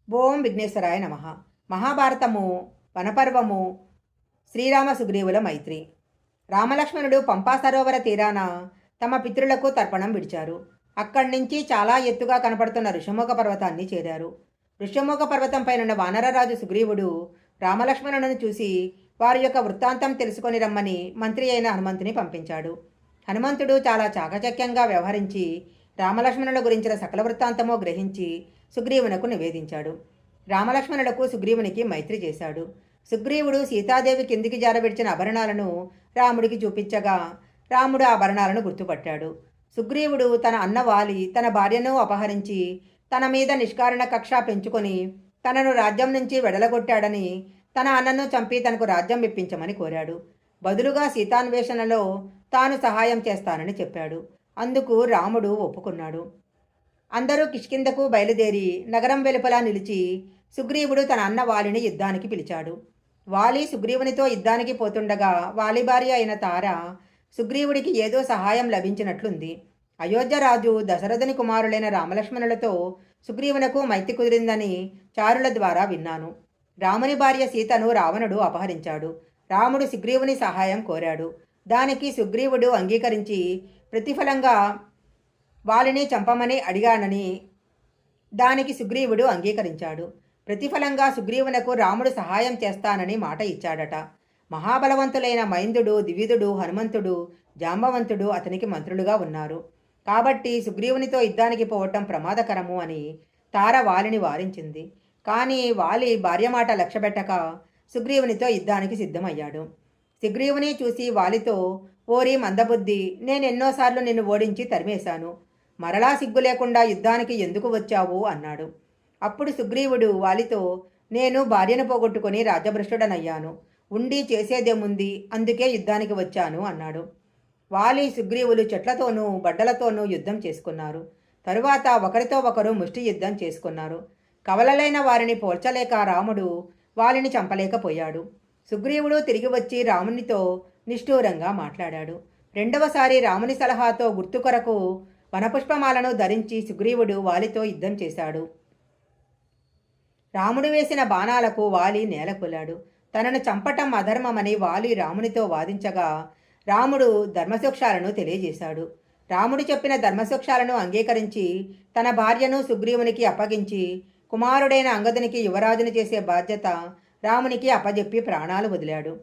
ఓం విఘ్నేశ్వరాయ నమ. మహాభారతము వనపర్వము. శ్రీరామ సుగ్రీవుల మైత్రి. రామలక్ష్మణుడు పంపా సరోవర తీరాన తమ పితృలకు తర్పణం విడిచారు. అక్కడి నుంచి చాలా ఎత్తుగా కనపడుతున్న ఋషముఖ పర్వతాన్ని చేరారు. ఋషముఖ పర్వతంపైనున్న వానరరాజు సుగ్రీవుడు రామలక్ష్మణులను చూసి వారి యొక్క వృత్తాంతం తెలుసుకొని రమ్మని మంత్రి అయిన హనుమంతుని పంపించాడు. హనుమంతుడు చాలా చాకచక్యంగా వ్యవహరించి రామలక్ష్మణుల గురించిన సకల వృత్తాంతమో గ్రహించి సుగ్రీవునకు నివేదించాడు. రామలక్ష్మణులకు సుగ్రీవునికి మైత్రి చేశాడు. సుగ్రీవుడు సీతాదేవి కిందికి జారబెడిచిన ఆభరణాలను రాముడికి చూపించగా రాముడు ఆ ఆభరణాలను గుర్తుపట్టాడు. సుగ్రీవుడు తన అన్న వాలి తన భార్యను అపహరించి తన మీద నిష్కారణ కక్ష పెంచుకొని తనను రాజ్యం నుంచి వెడలగొట్టాడని, తన అన్నను చంపి తనకు రాజ్యం ఇప్పించమని కోరాడు. బదులుగా సీతాన్వేషణలో తాను సహాయం చేస్తానని చెప్పాడు. అందుకు రాముడు ఒప్పుకున్నాడు. అందరూ కిష్కిందకు బయలుదేరి నగరం వెలుపల నిలిచి సుగ్రీవుడు తన అన్న వాలిని యుద్ధానికి పిలిచాడు. వాలి సుగ్రీవునితో యుద్ధానికి పోతుండగా వాలి భార్య అయిన తార సుగ్రీవుడికి ఏదో సహాయం లభించినట్లుంది. అయోధ్య రాజు దశరథుని కుమారులైన రామలక్ష్మణులతో సుగ్రీవునకు మైత్రి కుదిరిందని చారుల ద్వారా విన్నాను. రాముని భార్య సీతను రావణుడు అపహరించాడు. రాముడు సుగ్రీవుని సహాయం కోరాడు. దానికి సుగ్రీవుడు అంగీకరించి ప్రతిఫలంగా వాలిని చంపమని అడిగానని దానికి సుగ్రీవుడు అంగీకరించాడు. ప్రతిఫలంగా సుగ్రీవునకు రాముడు సహాయం చేస్తానని మాట ఇచ్చాడట. మహాబలవంతులైన మైందుడు, ద్వివిధుడు, హనుమంతుడు, జాంబవంతుడు అతనికి మంత్రులుగా ఉన్నారు. కాబట్టి సుగ్రీవునితో యుద్ధానికి పోవటం ప్రమాదకరము అని తార వాలిని వారించింది. కానీ వాలి భార్య మాట లక్ష్యపెట్టక సుగ్రీవునితో యుద్ధానికి సిద్ధమయ్యాడు. సుగ్రీవుని చూసి వాలితో, ఓరి మందబుద్ధి, నేనెన్నోసార్లు నిన్ను ఓడించి తరిమేశాను. మరలా సిగ్గు లేకుండా యుద్ధానికి ఎందుకు వచ్చావు అన్నాడు. అప్పుడు సుగ్రీవుడు వాలితో, నేను భార్యను పోగొట్టుకుని రాజ్యభ్రష్టుడనయ్యాను. ఉండి చేసేదేముంది, అందుకే యుద్ధానికి వచ్చాను అన్నాడు. వాలి సుగ్రీవులు చెట్లతోనూ బడ్డలతోనూ యుద్ధం చేసుకున్నారు. తరువాత ఒకరితో ఒకరు ముష్టి యుద్ధం చేసుకున్నారు. కవలలైన వారిని పోల్చలేక రాముడు వాలిని చంపలేకపోయాడు. సుగ్రీవుడు తిరిగి వచ్చి రామునితో నిష్ఠూరంగా మాట్లాడాడు. రెండవసారి రాముని సలహాతో గుర్తు కొరకు వనపుష్పమాలను ధరించి సుగ్రీవుడు వాలితో యుద్ధం చేశాడు. రాముడు వేసిన బాణాలకు వాలి నేలకొలాడు. తనను చంపటం అధర్మమని వాలి రామునితో వాదించగా రాముడు ధర్మసూక్షాలను తెలియజేశాడు. రాముడు చెప్పిన ధర్మసూక్షాలను అంగీకరించి తన భార్యను సుగ్రీవునికి అప్పగించి కుమారుడైన అంగదునికి యువరాజును చేసే బాధ్యత రామునికి అప్పజెప్పి ప్రాణాలు వదిలాడు.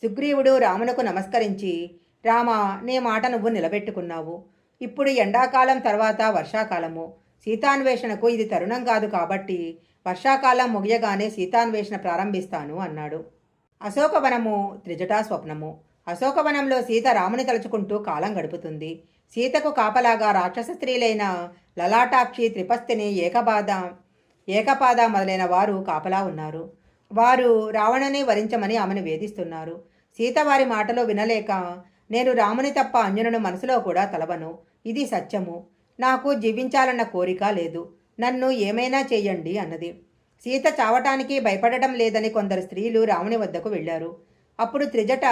సుగ్రీవుడు రామునకు నమస్కరించి, రామా, నీ మాట నువ్వు నిలబెట్టుకున్నావు. ఇప్పుడు ఎండాకాలం తర్వాత వర్షాకాలము. సీతాన్వేషణకు ఇది తరుణం కాదు కాబట్టి వర్షాకాలం ముగియగానే సీతాన్వేషణ ప్రారంభిస్తాను అన్నాడు. అశోకవనము త్రిజటా స్వప్నము. అశోకవనంలో సీత రాముని తలుచుకుంటూ కాలం గడుపుతుంది. సీతకు కాపలాగా రాక్షస స్త్రీలైన లలాటాక్షి, త్రిపస్థిని, ఏకపాద మొదలైన వారు కాపలా ఉన్నారు. వారు రావణుని వరించమని ఆమెను వేధిస్తున్నారు. సీత వారి మాటలో వినలేక, నేను రాముని తప్ప అన్యులను మనసులో కూడా తలవను. ఇది సత్యము. నాకు జీవించాలన్న కోరిక లేదు. నన్ను ఏమైనా చెయ్యండి అన్నది. సీత చావటానికి భయపడటం లేదని కొందరు స్త్రీలు రాముని వద్దకు వెళ్ళారు. అప్పుడు త్రిజట,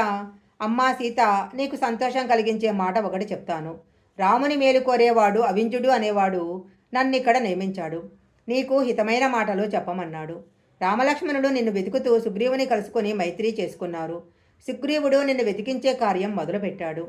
అమ్మా సీత, నీకు సంతోషం కలిగించే మాట ఒకటి చెప్తాను. రాముని మేలు కోరేవాడు అవింజుడు అనేవాడు నన్నిక్కడ నియమించాడు. నీకు హితమైన మాటలు చెప్పమన్నాడు. రామలక్ష్మణుడు నిన్ను వెతుకుతూ సుగ్రీవుని కలుసుకొని మైత్రి చేసుకున్నారు. సుగ్రీవుడు నిన్ను వెతికించే కార్యం మొదలుపెట్టాడు.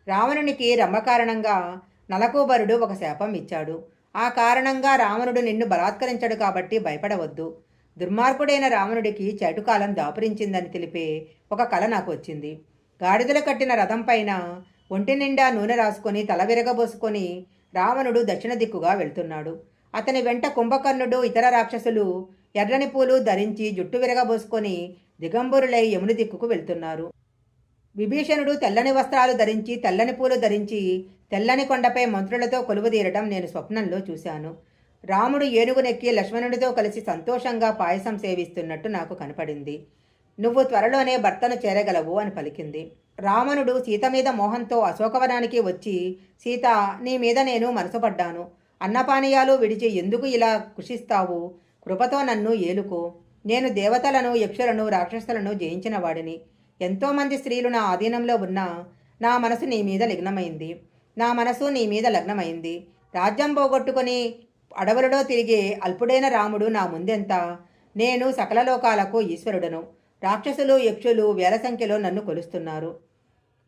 రావణునికి రమ్మకారణంగా నలకూబరుడు ఒక శాపం ఇచ్చాడు. ఆ కారణంగా రావణుడు నిన్ను బలాత్కరించాడు కాబట్టి భయపడవద్దు. దుర్మార్గుడైన రావణుడికి చెడుకాలం దాపురించిందని తెలిపే ఒక కల నాకు వచ్చింది. గాడిదలు కట్టిన రథం పైన ఒంటి నిండా నూనె రాసుకొని తల విరగబోసుకొని రావణుడు దక్షిణ దిక్కుగా వెళ్తున్నాడు. అతని వెంట కుంభకర్ణుడు, ఇతర రాక్షసులు ఎర్రని పూలు ధరించి జుట్టు విరగబోసుకొని దిగంబరులై యముని దిక్కుకు వెళ్తున్నారు. విభీషణుడు తెల్లని వస్త్రాలు ధరించి, తెల్లని పూలు ధరించి తెల్లని కొండపై మంత్రులతో కొలువుదీరటం నేను స్వప్నంలో చూశాను. రాముడు ఏనుగునెక్కి లక్ష్మణుడితో కలిసి సంతోషంగా పాయసం సేవిస్తున్నట్టు నాకు కనపడింది. నువ్వు త్వరలోనే భర్తను చేరగలవు అని పలికింది. రావణుడు సీత మీద మోహంతో అశోకవనానికి వచ్చి, సీత, నీ మీద నేను మనసుపడ్డాను. అన్నపానీయాలు విడిచి ఎందుకు ఇలా కుషిస్తావు? కృపతో నన్ను ఏలుకో. నేను దేవతలను, యక్షులను, రాక్షసులను జయించిన వాడిని. ఎంతోమంది స్త్రీలు నా ఆధీనంలో ఉన్నా నా మనసు నీ మీద లగ్నమైంది. రాజ్యం పోగొట్టుకొని అడవులలో తిరిగే అల్పుడైన రాముడు నా ముందెంత? నేను సకల లోకాలకు ఈశ్వరుడను. రాక్షసులు యక్షులు వేల సంఖ్యలో నన్ను కొలుస్తున్నారు.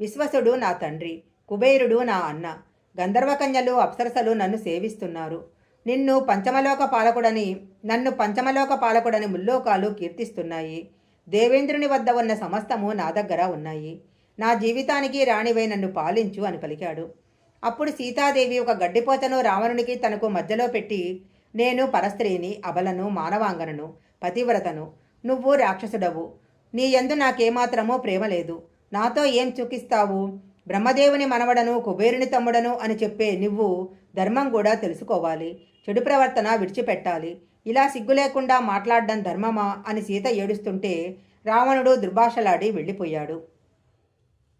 విశ్వసుడు నా తండ్రి, కుబేరుడు నా అన్న, గంధర్వకన్యలు అప్సరసలు నన్ను సేవిస్తున్నారు. నన్ను పంచమలోక పాలకుడని ముల్లోకాలు కీర్తిస్తున్నాయి. దేవేంద్రుని వద్ద ఉన్న సమస్తము నా దగ్గర ఉన్నాయి. నా జీవితానికి రాణివై నన్ను పాలించు అని పలికాడు. అప్పుడు సీతాదేవి ఒక గడ్డిపోచను రావణునికి తనకు మధ్యలో పెట్టి, నేను పరస్త్రీని, అబలను, మానవాంగనను, పతివ్రతను. నువ్వు రాక్షసుడవు. నీ యందు నాకేమాత్రమూ ప్రేమ లేదు. నాతో ఏం చూకిస్తావు? బ్రహ్మదేవుని మనవడను, కుబేరుని తమ్ముడను అని చెప్పే నువ్వు ధర్మం కూడా తెలుసుకోవాలి. చెడు ప్రవర్తన విడిచిపెట్టాలి. ఇలా సిగ్గు లేకుండా మాట్లాడడం ధర్మమా అని సీత ఏడుస్తుంటే రావణుడు దుర్భాషలాడి వెళ్ళిపోయాడు.